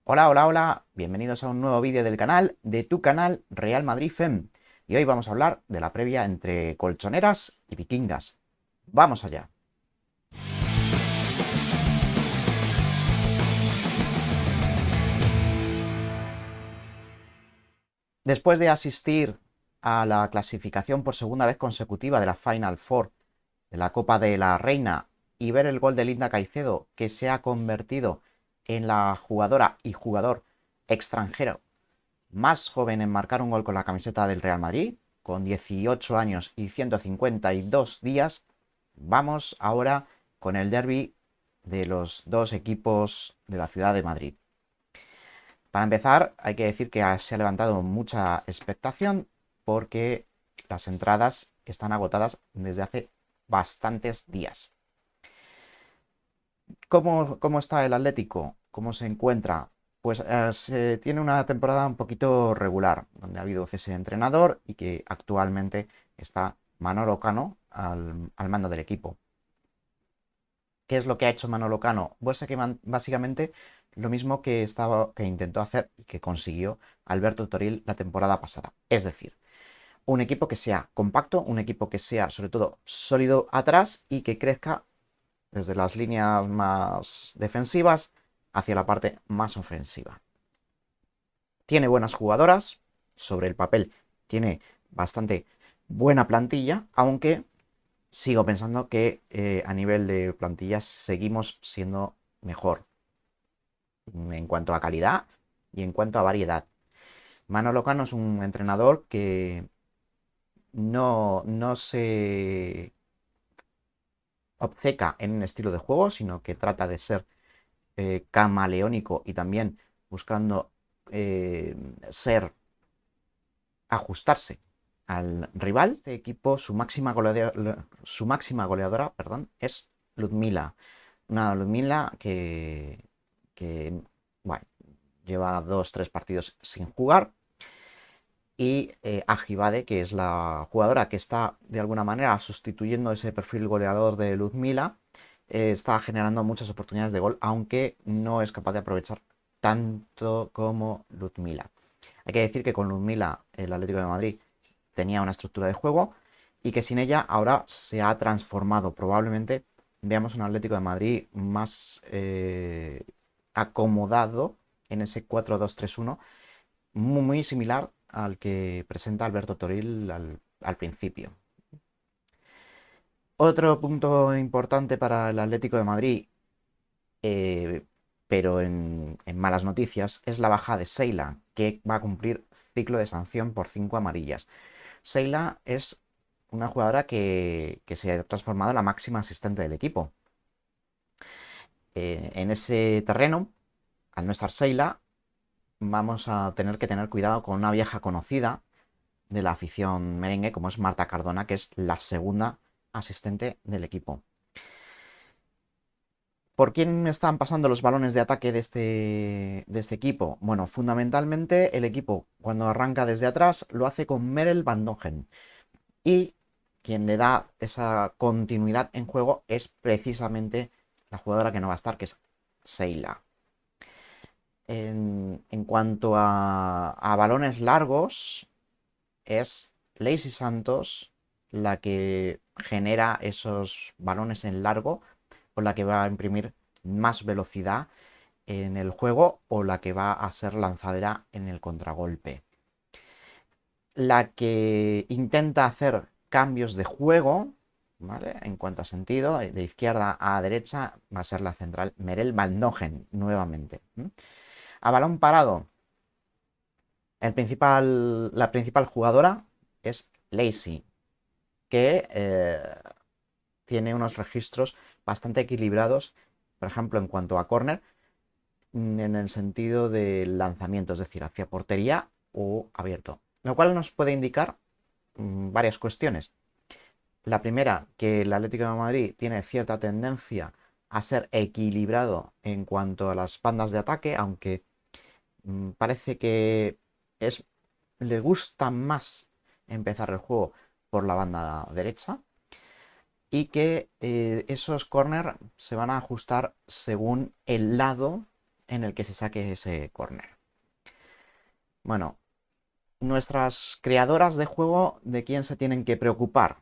Hola, hola, hola, bienvenidos a un nuevo vídeo del canal, de tu canal Real Madrid FEM. Y hoy vamos a hablar de la previa entre colchoneras y vikingas. Vamos allá. Después de asistir a la clasificación por segunda vez consecutiva de la Final Four de la Copa de la Reina y ver el gol de Linda Caicedo, que se ha convertido en la jugadora y jugador extranjero más joven en marcar un gol con la camiseta del Real Madrid, con 18 años y 152 días, vamos ahora con el derbi de los dos equipos de la ciudad de Madrid. Para empezar, hay que decir que se ha levantado mucha expectación porque las entradas están agotadas desde hace bastantes días. ¿Cómo está el Atlético? ¿Cómo se encuentra? Pues se tiene una temporada un poquito regular, donde ha habido cese de entrenador y que actualmente está Manolo Cano al mando del equipo. ¿Qué es lo que ha hecho Manolo Cano? Pues que básicamente lo mismo que intentó hacer y que consiguió Alberto Toril la temporada pasada. Es decir, un equipo que sea compacto, un equipo que sea sobre todo sólido atrás y que crezca desde las líneas más defensivas hacia la parte más ofensiva. Tiene buenas jugadoras, sobre el papel tiene bastante buena plantilla, aunque sigo pensando que a nivel de plantillas seguimos siendo mejor en cuanto a calidad y en cuanto a variedad. Manolo Cano es un entrenador que no se obceca en un estilo de juego, sino que trata de ser camaleónico y también buscando eh, ser, ajustarse al rival. Este equipo, su máxima goleadora, perdón, es Ludmila. Una Ludmila que bueno, lleva 2, 3 partidos sin jugar. Y Ajibade, que es la jugadora que está de alguna manera sustituyendo ese perfil goleador de Ludmila, está generando muchas oportunidades de gol, aunque no es capaz de aprovechar tanto como Ludmila. Hay que decir que con Ludmila el Atlético de Madrid tenía una estructura de juego y que sin ella ahora se ha transformado. Probablemente veamos un Atlético de Madrid más acomodado en ese 4-2-3-1, muy similar al que presenta Alberto Toril al principio. Otro punto importante para el Atlético de Madrid, eh, pero en malas noticias, es la baja de Seila, que va a cumplir ciclo de sanción por 5 amarillas. Seila es una jugadora que se ha transformado en la máxima asistente del equipo. En ese terreno, al no estar Seila, vamos a tener que tener cuidado con una vieja conocida de la afición merengue, como es Marta Cardona, que es la segunda asistente del equipo. ¿Por quién están pasando los balones de ataque de este equipo? Bueno, fundamentalmente el equipo, cuando arranca desde atrás, lo hace con Merel Van Dongen. Y quien le da esa continuidad en juego es precisamente la jugadora que no va a estar, que es Seila. En cuanto a balones largos, es Lacey Santos la que genera esos balones en largo, o la que va a imprimir más velocidad en el juego, o la que va a ser lanzadera en el contragolpe. La que intenta hacer cambios de juego, ¿vale? En cuanto a sentido, de izquierda a derecha, va a ser la central Merel Van Dongen nuevamente. A balón parado, la principal jugadora es Lacey, que tiene unos registros bastante equilibrados, por ejemplo, en cuanto a córner, en el sentido del lanzamiento, es decir, hacia portería o abierto. Lo cual nos puede indicar varias cuestiones. La primera, que el Atlético de Madrid tiene cierta tendencia a ser equilibrado en cuanto a las bandas de ataque, aunque parece que es, le gusta más empezar el juego por la banda derecha, y que esos corners se van a ajustar según el lado en el que se saque ese córner. Bueno, nuestras creadoras de juego, ¿de quién se tienen que preocupar?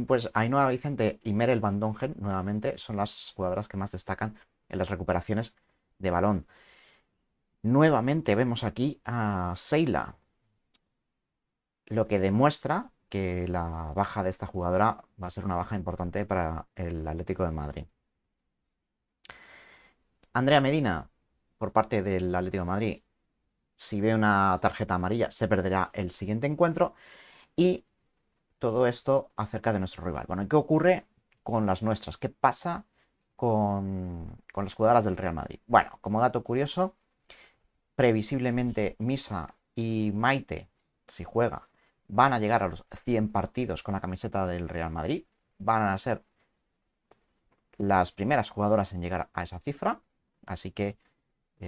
Pues Ainhoa Vicente y Merel Van Dongen, nuevamente, son las jugadoras que más destacan en las recuperaciones de balón. Nuevamente vemos aquí a Seila, lo que demuestra que la baja de esta jugadora va a ser una baja importante para el Atlético de Madrid. Andrea Medina, por parte del Atlético de Madrid, si ve una tarjeta amarilla, se perderá el siguiente encuentro. Y todo esto acerca de nuestro rival. Bueno, ¿qué ocurre con las nuestras? ¿Qué pasa con las jugadoras del Real Madrid? Bueno, como dato curioso, previsiblemente Misa y Maite, si juega, van a llegar a los 100 partidos con la camiseta del Real Madrid. Van a ser las primeras jugadoras en llegar a esa cifra. Así que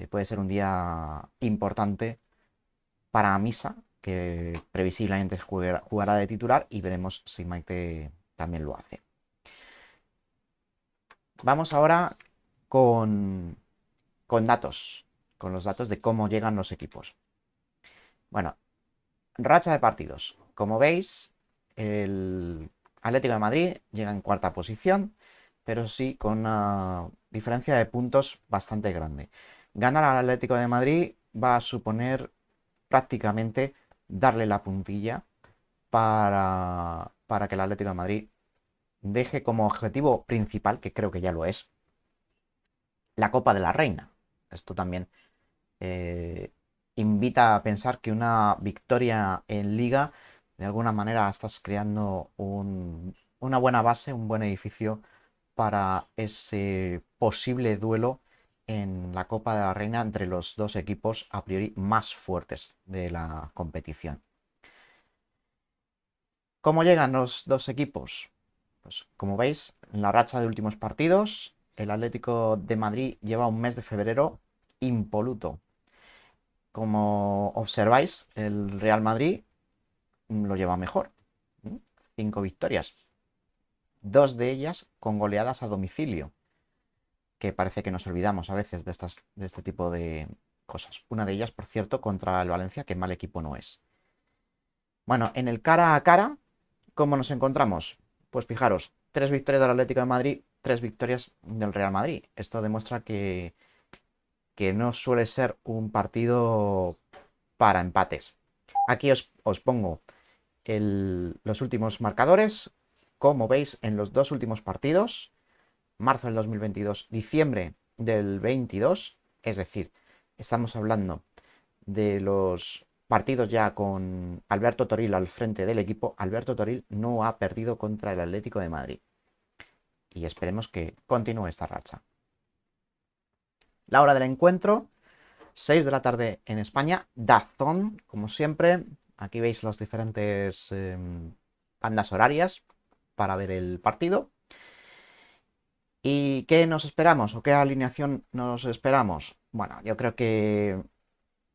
puede ser un día importante para Misa, que previsiblemente jugará de titular, y veremos si Maite también lo hace. Vamos ahora con, con datos, con los datos de cómo llegan los equipos. Bueno, racha de partidos. Como veis, el Atlético de Madrid llega en cuarta posición, pero sí con una diferencia de puntos bastante grande. Ganar al Atlético de Madrid va a suponer prácticamente darle la puntilla para que el Atlético de Madrid deje como objetivo principal, que creo que ya lo es, la Copa de la Reina. Esto también eh, invita a pensar que una victoria en Liga, de alguna manera estás creando una buena base, un buen edificio para ese posible duelo en la Copa de la Reina entre los dos equipos a priori más fuertes de la competición. ¿Cómo llegan los dos equipos? Pues como veis, en la racha de últimos partidos, el Atlético de Madrid lleva un mes de febrero impoluto. Como observáis, el Real Madrid lo lleva mejor. 5 victorias. 2 de ellas con goleadas a domicilio, que parece que nos olvidamos a veces de este tipo de cosas. Una de ellas, por cierto, contra el Valencia, que mal equipo no es. Bueno, en el cara a cara, ¿cómo nos encontramos? Pues fijaros, 3 victorias del Atlético de Madrid, 3 victorias del Real Madrid. Esto demuestra que no suele ser un partido para empates. Aquí os pongo los últimos marcadores. Como veis, en los dos últimos partidos, marzo del 2022, diciembre del 22, es decir, estamos hablando de los partidos ya con Alberto Toril al frente del equipo. Alberto Toril no ha perdido contra el Atlético de Madrid y esperemos que continúe esta racha. La hora del encuentro, 6 de la tarde en España, DAZN, como siempre. Aquí veis las diferentes bandas horarias para ver el partido. ¿Y qué nos esperamos o qué alineación nos esperamos? Bueno, yo creo que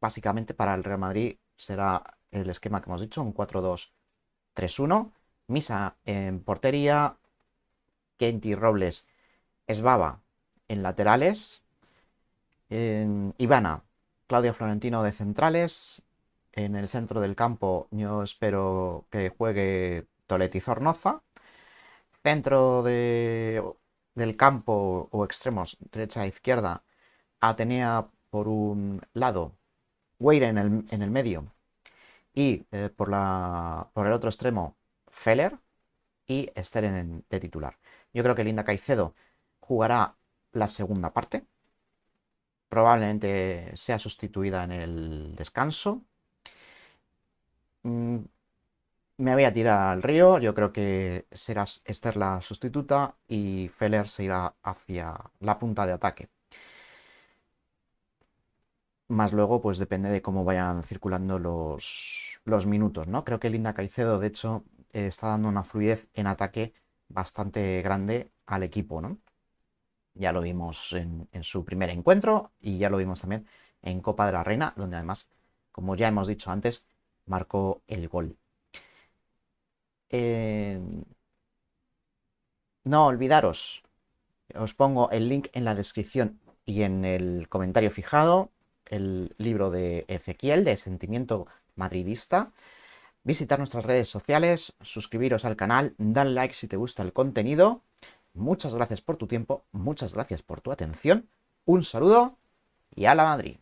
básicamente para el Real Madrid será el esquema que hemos dicho, un 4-2-3-1. Misa en portería, Kenty Robles, Esbaba en laterales, Ivana, Claudia Florentino de centrales. En el centro del campo yo espero que juegue Toletti Zornoza. Centro del campo o extremos, derecha e izquierda, Atenea por un lado, Weire en el medio y por el otro extremo, Feller y Steren de titular. Yo creo que Linda Caicedo jugará la segunda parte. Probablemente sea sustituida en el descanso. Mm, Me voy a tirar al río. Yo creo que será Esther la sustituta y Feller se irá hacia la punta de ataque. Más luego, pues depende de cómo vayan circulando los minutos, ¿no? Creo que Linda Caicedo, de hecho, está dando una fluidez en ataque bastante grande al equipo, ¿no? Ya lo vimos en su primer encuentro y ya lo vimos también en Copa de la Reina, donde además, como ya hemos dicho antes, marcó el gol. Eh, no olvidaros, os pongo el link en la descripción y en el comentario fijado el libro de Ezequiel, de Sentimiento Madridista. Visitar nuestras redes sociales, suscribiros al canal, dale like si te gusta el contenido. Muchas gracias por tu tiempo, muchas gracias por tu atención. Un saludo y a la Madrid.